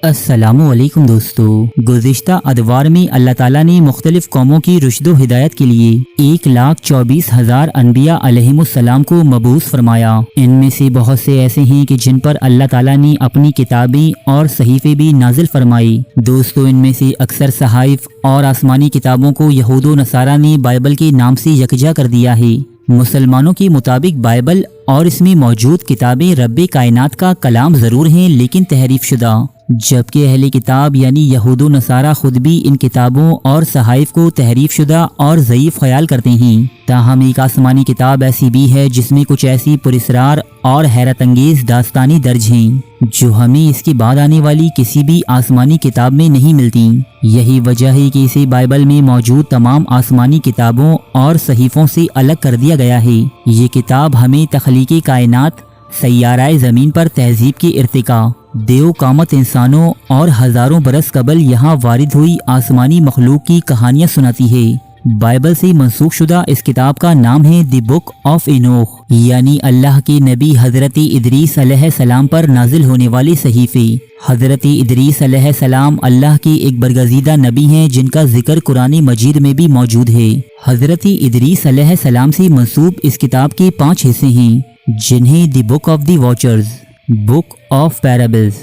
السلام علیکم دوستو، گزشتہ ادوار میں اللہ تعالیٰ نے مختلف قوموں کی رشد و ہدایت کے لیے 1,24,000 انبیاء علیہم السلام کو مبعوث فرمایا۔ ان میں سے بہت سے ایسے ہیں کہ جن پر اللہ تعالیٰ نے اپنی کتابیں اور صحیفے بھی نازل فرمائی۔ دوستو، ان میں سے اکثر صحائف اور آسمانی کتابوں کو یہود و نصارہ نے بائبل کے نام سے یکجا کر دیا ہے۔ مسلمانوں کے مطابق بائبل اور اس میں موجود کتابیں رب کائنات کا کلام ضرور ہیں لیکن تحریف شدہ، جبکہ اہل کتاب یعنی یہود و نصارہ خود بھی ان کتابوں اور صحائف کو تحریف شدہ اور ضعیف خیال کرتے ہیں۔ تاہم ایک آسمانی کتاب ایسی بھی ہے جس میں کچھ ایسی پراسرار اور حیرت انگیز داستانیں درج ہیں جو ہمیں اس کے بعد آنے والی کسی بھی آسمانی کتاب میں نہیں ملتی۔ یہی وجہ ہے کہ اسے بائبل میں موجود تمام آسمانی کتابوں اور صحیفوں سے الگ کر دیا گیا ہے۔ یہ کتاب ہمیں تخلیق کائنات، سیارہ زمین پر تہذیب کے ارتقاء، دیو قامت انسانوں اور ہزاروں برس قبل یہاں وارد ہوئی آسمانی مخلوق کی کہانیاں سناتی ہے۔ بائبل سے منسوخ شدہ اس کتاب کا نام ہے دی بک آف اینوخ، یعنی اللہ کے نبی حضرت ادریس علیہ السلام پر نازل ہونے والے صحیفے۔ حضرت ادریس علیہ السلام اللہ کے ایک برگزیدہ نبی ہیں جن کا ذکر قرآن مجید میں بھی موجود ہے۔ حضرت ادریس علیہ السلام سے منسوب اس کتاب کے 5 حصے ہیں جنہیں the book of the watchers, book of parables,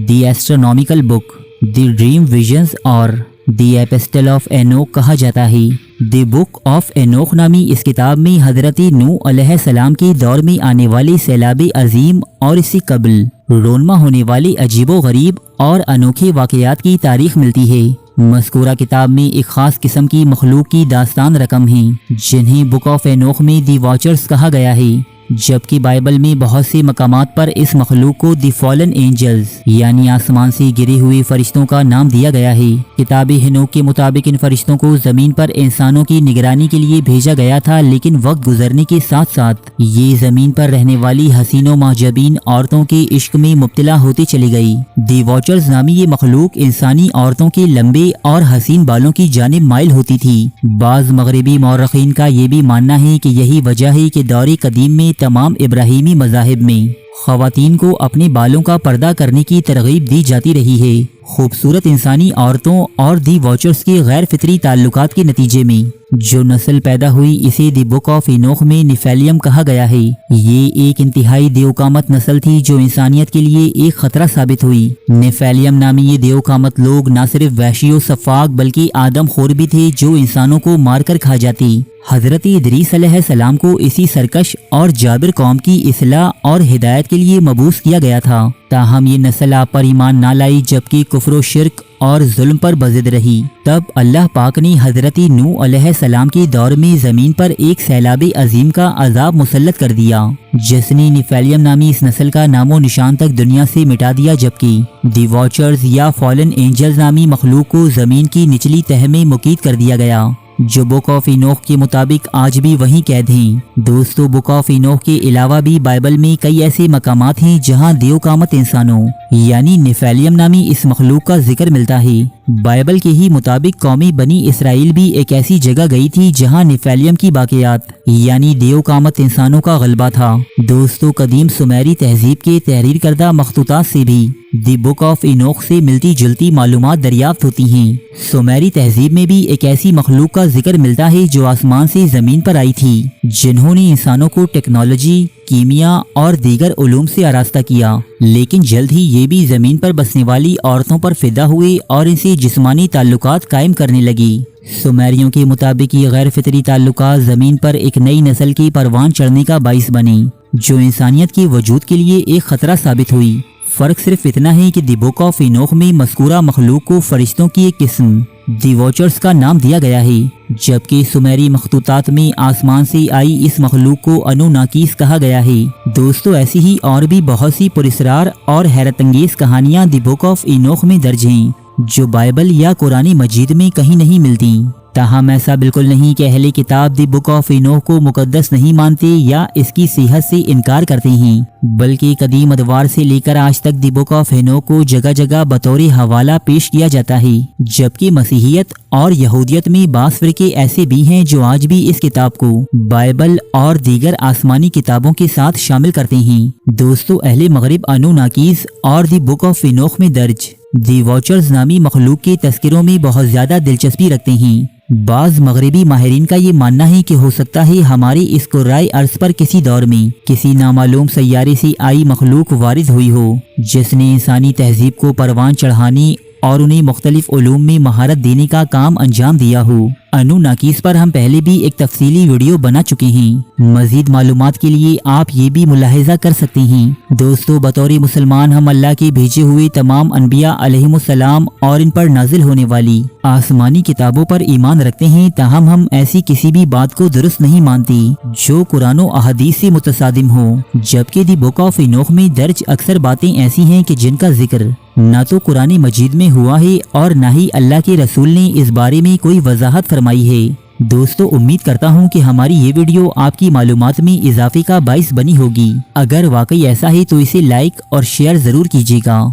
the astronomical book, the dream visions اور دی ایپسٹل آف اینوک کہا جاتا ہے۔ دی بک آف اینوک نامی اس کتاب میں حضرت نوح علیہ السلام کے دور میں آنے والے سیلاب عظیم اور اس سے قبل رونما ہونے والے عجیب و غریب اور انوکھے واقعات کی تاریخ ملتی ہے۔ مذکورہ کتاب میں ایک خاص قسم کی مخلوق کی داستان رقم ہیں جنہیں بک آف اینوک میں دی واچرز کہا گیا ہے، جبکہ بائبل میں بہت سے مقامات پر اس مخلوق کو دی فالن اینجلز یعنی آسمان سے گرے ہوئے فرشتوں کا نام دیا گیا ہے۔ کتاب ہنوک کے مطابق ان فرشتوں کو زمین پر انسانوں کی نگرانی کے لیے بھیجا گیا تھا، لیکن وقت گزرنے کے ساتھ ساتھ یہ زمین پر رہنے والی حسین و معجبین عورتوں کے عشق میں مبتلا ہوتی چلی گئی۔ دی واچرز نامی یہ مخلوق انسانی عورتوں کے لمبے اور حسین بالوں کی جانب مائل ہوتی تھی۔ بعض مغربی مورخین کا یہ بھی ماننا ہے کہ یہی وجہ ہے کہ دور قدیم میں تمام ابراہیمی مذاہب میں خواتین کو اپنے بالوں کا پردہ کرنے کی ترغیب دی جاتی رہی ہے۔ خوبصورت انسانی عورتوں اور دی واچرز کے غیر فطری تعلقات کے نتیجے میں جو نسل پیدا ہوئی اسے دی بک آف اینوخ میں نیفیلیم کہا گیا ہے۔ یہ ایک انتہائی دیوقامت نسل تھی جو انسانیت کے لیے ایک خطرہ ثابت ہوئی۔ نیفیلیم نامی یہ دیوقامت لوگ نہ صرف وحشی و سفاک بلکہ آدم خور بھی تھے جو انسانوں کو مار کر کھا جاتی۔ حضرت ادریس علیہ السلام کو اسی سرکش اور جابر قوم کی اصلاح اور ہدایت کے لیے مبعوث کیا گیا تھا، تاہم یہ نسل آپ پر ایمان نہ لائی جبکہ کفر و شرک اور ظلم پر بضد رہی۔ تب اللہ پاک نے حضرت نوح علیہ السلام کے دور میں زمین پر ایک سیلاب عظیم کا عذاب مسلط کر دیا جس نے نیفیلیم نامی اس نسل کا نام و نشان تک دنیا سے مٹا دیا، جبکہ دی واچرز یا فالن اینجلز نامی مخلوق کو زمین کی نچلی تہہ میں مقید کر دیا گیا جو بک آف اینوخ کے مطابق آج بھی وہیں قید ہیں۔ دوستو، بک آف اینوخ کے علاوہ بھی بائبل میں کئی ایسے مقامات ہیں جہاں دیو قامت انسانوں یعنی نیفیلیم نامی اس مخلوق کا ذکر ملتا ہے۔ بائبل کے ہی مطابق قومی بنی اسرائیل بھی ایک ایسی جگہ گئی تھی جہاں نیفیلیم کی باقیات یعنی دیو قامت انسانوں کا غلبہ تھا۔ دوستو، قدیم سمیری تہذیب کے تحریر کردہ مخطوطات سے بھی دی بک آف اینوخ سے ملتی جلتی معلومات دریافت ہوتی ہیں۔ سمیری تہذیب میں بھی ایک ایسی مخلوق کا ذکر ملتا ہے جو آسمان سے زمین پر آئی تھی، جنہوں نے انسانوں کو ٹیکنالوجی، کیمیا اور دیگر علوم سے آراستہ کیا، لیکن جلد ہی یہ بھی زمین پر بسنے والی عورتوں پر فدا ہوئے اور ان سے جسمانی تعلقات قائم کرنے لگی۔ سومیریوں کے مطابق یہ غیر فطری تعلقات زمین پر ایک نئی نسل کی پروان چڑھنے کا باعث بنے جو انسانیت کے وجود کے لیے ایک خطرہ ثابت ہوئی۔ فرق صرف اتنا ہے کہ دی بک آف اینوخ میں مذکورہ مخلوق کو فرشتوں کی ایک قسم دی واچرز کا نام دیا گیا ہے، جبکہ سمیری مخطوطات میں آسمان سے آئی اس مخلوق کو انوناکیس کہا گیا ہے۔ دوستو، ایسی ہی اور بھی بہت سی پراسرار اور حیرت انگیز کہانیاں دی بک آف اینوخ میں درج ہیں جو بائبل یا قرآن مجید میں کہیں نہیں ملتی۔ تاہم ایسا بالکل نہیں کہ اہل کتاب دی بک آف اینوخ کو مقدس نہیں مانتے یا اس کی صحت سے انکار کرتے ہیں، بلکہ قدیم ادوار سے لے کر آج تک دی بک آف اینوخ کو جگہ جگہ بطور حوالہ پیش کیا جاتا ہے، جبکہ مسیحیت اور یہودیت میں بعض فرقے ایسے بھی ہیں جو آج بھی اس کتاب کو بائبل اور دیگر آسمانی کتابوں کے ساتھ شامل کرتے ہیں۔ دوستو، اہل مغرب انوناکیز اور دی بک آف اینوخ میں درج دی واچرز نامی مخلوق کے تذکروں میں بہت زیادہ دلچسپی رکھتے ہیں۔ بعض مغربی ماہرین کا یہ ماننا ہے کہ ہو سکتا ہے ہمارے اس کرۂ ارض پر کسی دور میں کسی نامعلوم سیارے سے آئی مخلوق وارد ہوئی ہو، جس نے انسانی تہذیب کو پروان چڑھانے اور انہیں مختلف علوم میں مہارت دینے کا کام انجام دیا ہو۔ انوناکیز پر ہم پہلے بھی ایک تفصیلی ویڈیو بنا چکے ہیں، مزید معلومات کے لیے آپ یہ بھی ملاحظہ کر سکتے ہیں۔ دوستو، بطور مسلمان ہم اللہ کے بھیجے ہوئے تمام انبیاء علیہم السلام اور ان پر نازل ہونے والی آسمانی کتابوں پر ایمان رکھتے ہیں، تاہم ہم ایسی کسی بھی بات کو درست نہیں مانتے جو قرآن و احادیث سے متصادم ہو، جبکہ دی بک آف انوخ میں درج اکثر باتیں ایسی ہیں کہ جن کا ذکر نہ تو قرآن مجید میں ہوا ہے اور نہ ہی اللہ کے رسول نے اس بارے میں کوئی وضاحت فرمائی ہے۔ دوستو، امید کرتا ہوں کہ ہماری یہ ویڈیو آپ کی معلومات میں اضافے کا باعث بنی ہوگی۔ اگر واقعی ایسا ہے تو اسے لائک اور شیئر ضرور کیجیے گا۔